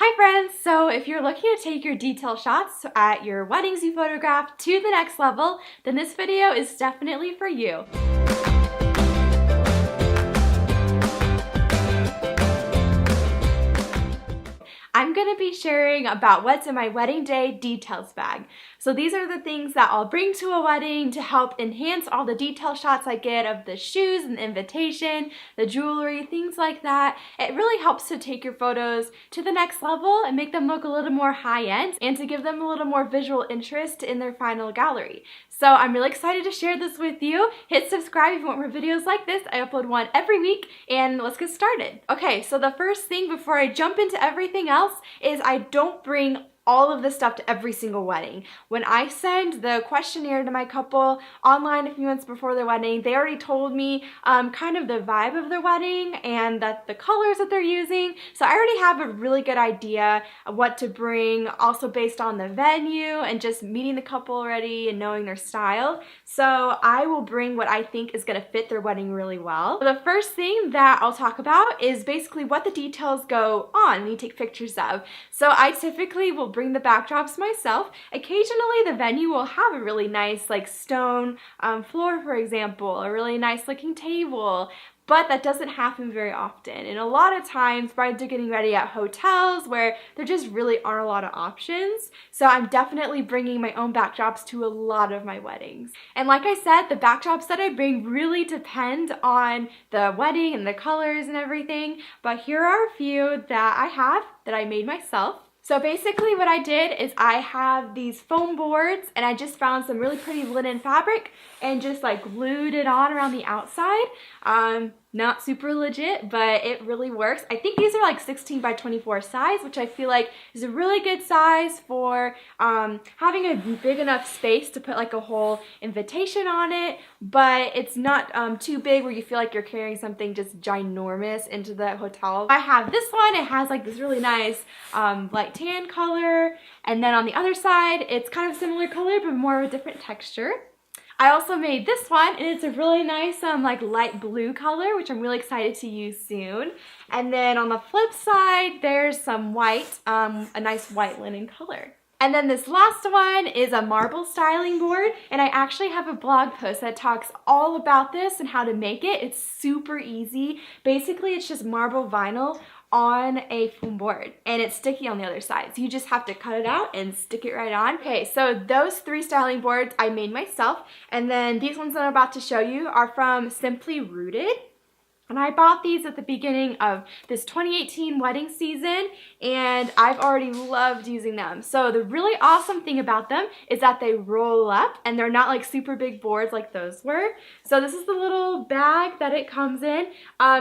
Hi friends! So if you're looking to take your detail shots at your weddings you photographed to the next level, then this video is definitely for you. I'm going to be sharing about what's in my wedding day details bag. So these are the things that I'll bring to a wedding to help enhance all the detail shots I get of the shoes and the invitation, the jewelry, things like that. It really helps to take your photos to the next level and make them look a little more high-end and to give them a little more visual interest in their final gallery. So I'm really excited to share this with you. Hit subscribe if you want more videos like this. I upload one every week, and let's get started. Okay, so the first thing before I jump into everything else is I don't bring all of this stuff to every single wedding. When I send the questionnaire to my couple online a few months before their wedding, they already told me kind of the vibe of their wedding and that the colors that they're using. So I already have a really good idea of what to bring, also based on the venue and just meeting the couple already and knowing their style. So I will bring what I think is going to fit their wedding really well. So the first thing that I'll talk about is basically what the details go on when you take pictures of. So I typically will bring the backdrops myself. Occasionally the venue will have a really nice like stone floor, for example, a really nice looking table, but that doesn't happen very often. And a lot of times brides are getting ready at hotels where there just really aren't a lot of options. So I'm definitely bringing my own backdrops to a lot of my weddings. And like I said, the backdrops that I bring really depend on the wedding and the colors and everything. But here are a few that I have that I made myself. So basically what I did is I have these foam boards and I just found some really pretty linen fabric and just like glued it on around the outside. Not super legit, but it really works. I think these are like 16 by 24 size, which I feel like is a really good size for having a big enough space to put like a whole invitation on it, but it's not too big where you feel like you're carrying something just ginormous into the hotel. I have this one. It has like this really nice light tan color, and then on the other side, it's kind of similar color, but more of a different texture. I also made this one, and it's a really nice like light blue color, which I'm really excited to use soon. And then on the flip side, there's some white, a nice white linen color. And then this last one is a marble styling board, and I actually have a blog post that talks all about this and how to make it. It's super easy. Basically, it's just marble vinyl on a foam board, and it's sticky on the other side. So you just have to cut it out and stick it right on. Okay, so those three styling boards I made myself, and then these ones that I'm about to show you are from Simply Rooted. And I bought these at the beginning of this 2018 wedding season, and I've already loved using them. So the really awesome thing about them is that they roll up, and they're not like super big boards like those were. So this is the little bag that it comes in.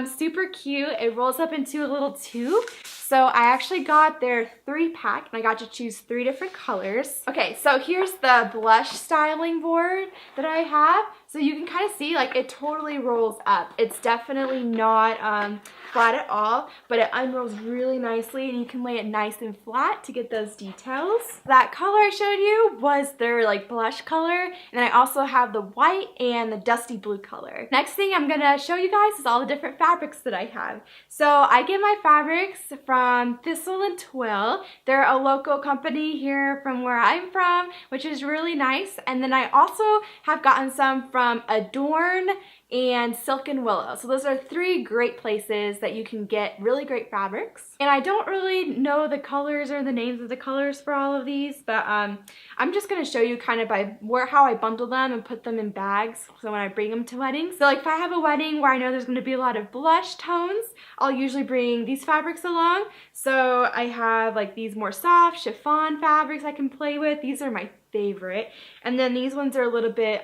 Super cute. It rolls up into a little tube. So I actually got their 3-pack, and I got to choose 3 different colors. Okay, so here's the blush styling board that I have. So you can kind of see like it totally rolls up. It's definitely not flat at all, but it unrolls really nicely, and you can lay it nice and flat to get those details. That color I showed you was their like blush color, and then I also have the white and the dusty blue color. Next thing I'm gonna show you guys is all the different fabrics that I have. So I get my fabrics from Thistle and Twill. They're a local company here from where I'm from, which is really nice. And then I also have gotten some from Adorn and Silk and Willow. So those are 3 great places that you can get really great fabrics. And I don't really know the colors or the names of the colors for all of these, but I'm just gonna show you kind of by how I bundle them and put them in bags so when I bring them to weddings. So like if I have a wedding where I know there's gonna be a lot of blush tones, I'll usually bring these fabrics along. So I have like these more soft chiffon fabrics I can play with. These are my favorite. And then these ones are a little bit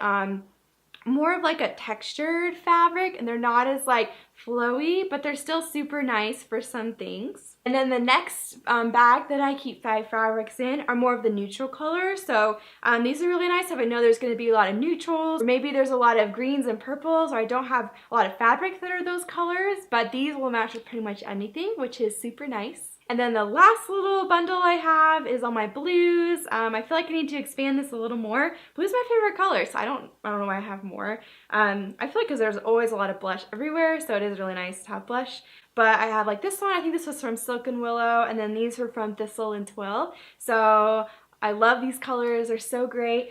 more of like a textured fabric, and they're not as like flowy, but they're still super nice for some things. And then the next bag that I keep 5 fabrics in are more of the neutral colors. So these are really nice if I know there's going to be a lot of neutrals, or maybe there's a lot of greens and purples, or I don't have a lot of fabric that are those colors, but these will match with pretty much anything, which is super nice. And then the last little bundle I have is all my blues. I feel like I need to expand this a little more. Blue's my favorite color, so I don't know why I have more. I feel like because there's always a lot of blush everywhere, so it is really nice to have blush. But I have like this one, I think this was from Silk and Willow, and then these were from Thistle and Twill. So I love these colors, they're so great.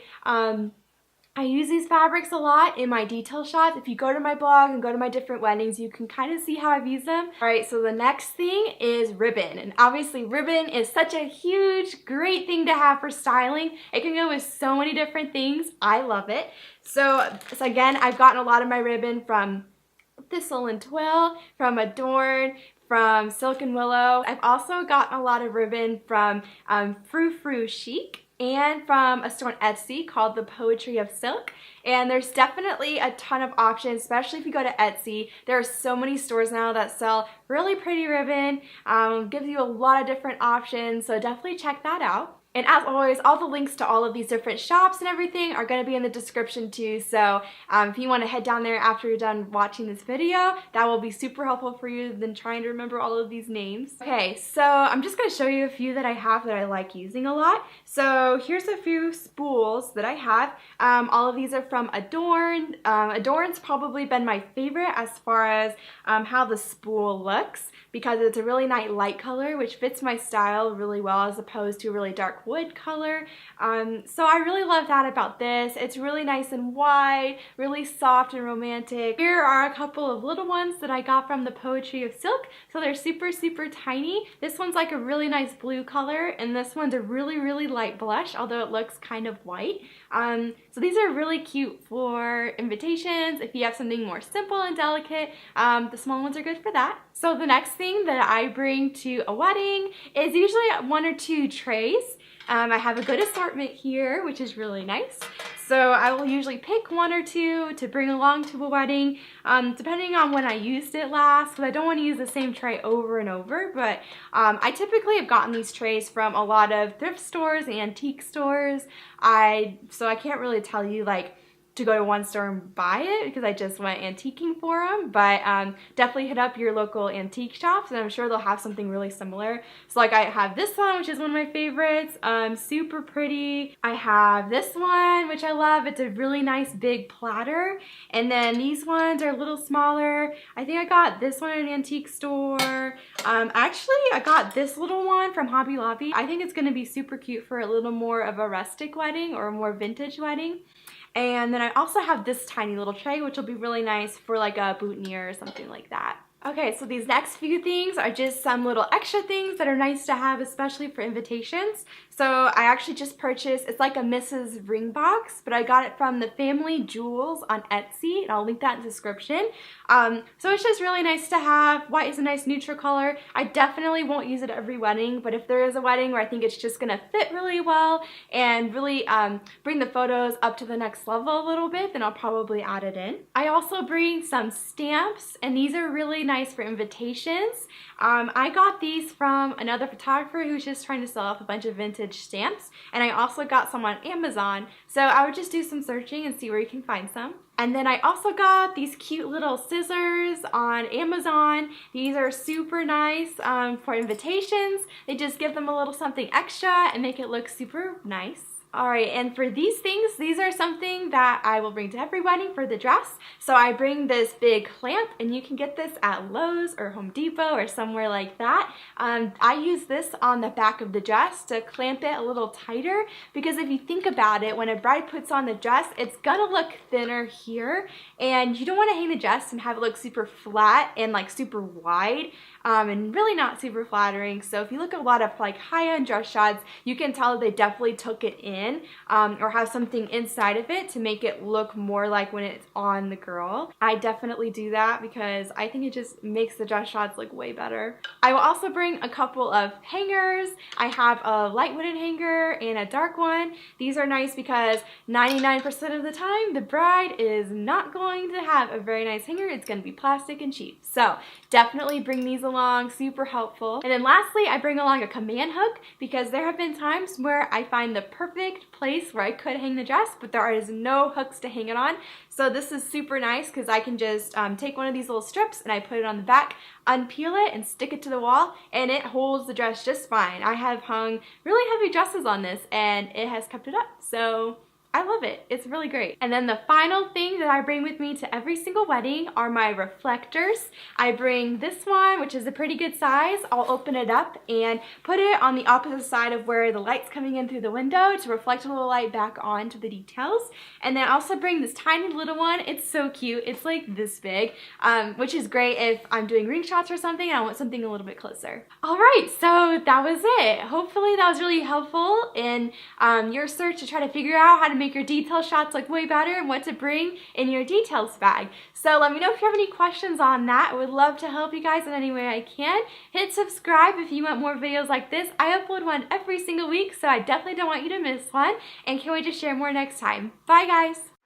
I use these fabrics a lot in my detail shots. If you go to my blog and go to my different weddings, you can kind of see how I've used them. All right, so the next thing is ribbon. And obviously ribbon is such a huge, great thing to have for styling. It can go with so many different things. I love it. So again, I've gotten a lot of my ribbon from Thistle and Twill, from Adorn, from Silk and Willow. I've also gotten a lot of ribbon from Frou Frou Chic, and from a store on Etsy called The Poetry of Silk. And there's definitely a ton of options, especially if you go to Etsy. There are so many stores now that sell really pretty ribbon, gives you a lot of different options, so definitely check that out. And as always, all the links to all of these different shops and everything are going to be in the description too, so if you want to head down there after you're done watching this video, that will be super helpful for you than trying to remember all of these names. Okay, so I'm just going to show you a few that I have that I like using a lot. So here's a few spools that I have. All of these are from Adorn. Adorn's probably been my favorite as far as how the spool looks, because it's a really nice light color which fits my style really well as opposed to a really dark wood color. So I really love that about this. It's really nice and wide, really soft and romantic. Here are a couple of little ones that I got from The Poetry of Silk. So they're super, super tiny. This one's like a really nice blue color, and this one's a really, really light blush, although it looks kind of white. So these are really cute for invitations. If you have something more simple and delicate, the small ones are good for that. So the next thing that I bring to a wedding is usually 1 or 2 trays. I have a good assortment here, which is really nice. So I will usually pick 1 or 2 to bring along to a wedding, depending on when I used it last, because I don't want to use the same tray over and over. But I typically have gotten these trays from a lot of thrift stores and antique stores. So I can't really tell you like to go to one store and buy it because I just went antiquing for them, but definitely hit up your local antique shops and I'm sure they'll have something really similar. So like I have this one, which is one of my favorites, super pretty. I have this one, which I love. It's a really nice big platter, and then these ones are a little smaller. I think I got this one at an antique store. Actually I got this little one from Hobby Lobby. I think it's going to be super cute for a little more of a rustic wedding or a more vintage wedding. And then I also have this tiny little tray, which will be really nice for like a boutonniere or something like that. Okay, so these next few things are just some little extra things that are nice to have, especially for invitations. So I actually just purchased, it's like a Mrs. ring box, but I got it from TheFamilyJoolz on Etsy, and I'll link that in the description. So it's just really nice to have. White is a nice neutral color. I definitely won't use it at every wedding, but if there is a wedding where I think it's just gonna fit really well and really bring the photos up to the next level a little bit, then I'll probably add it in. I also bring some stamps, and these are really nice for invitations. I got these from another photographer who's just trying to sell off a bunch of vintage stamps, and I also got some on Amazon, so I would just do some searching and see where you can find some. And then I also got these cute little scissors on Amazon. These are super nice for invitations. They just give them a little something extra and make it look super nice. Alright, and for these things, these are something that I will bring to every wedding for the dress. So I bring this big clamp, and you can get this at Lowe's or Home Depot or somewhere like that. I use this on the back of the dress to clamp it a little tighter, because if you think about it, when a bride puts on the dress, it's gonna look thinner here, and you don't want to hang the dress and have it look super flat and like super wide. And really not super flattering. So if you look at a lot of like high-end dress shots, you can tell they definitely took it in or have something inside of it to make it look more like when it's on the girl. I definitely do that because I think it just makes the dress shots look way better. I will also bring a couple of hangers. I have a light wooden hanger and a dark one. These are nice because 99% of the time the bride is not going to have a very nice hanger. It's going to be plastic and cheap. So definitely bring these along along, super helpful. And then lastly, I bring along a command hook because there have been times where I find the perfect place where I could hang the dress, but there is no hooks to hang it on. So this is super nice because I can just take one of these little strips and I put it on the back, unpeel it, and stick it to the wall, and it holds the dress just fine. I have hung really heavy dresses on this and it has kept it up. So I love it. It's really great. And then the final thing that I bring with me to every single wedding are my reflectors. I bring this one, which is a pretty good size. I'll open it up and put it on the opposite side of where the light's coming in through the window to reflect a little light back onto the details. And then I also bring this tiny little one. It's so cute. It's like this big, which is great if I'm doing ring shots or something and I want something a little bit closer. All right, so that was it. Hopefully that was really helpful in your search to try to figure out how to make your detail shots look way better and what to bring in your details bag. So let me know if you have any questions on that. I would love to help you guys in any way I can. Hit subscribe if you want more videos like this. I upload one every single week, so I definitely don't want you to miss one, and can't wait to share more next time. Bye guys!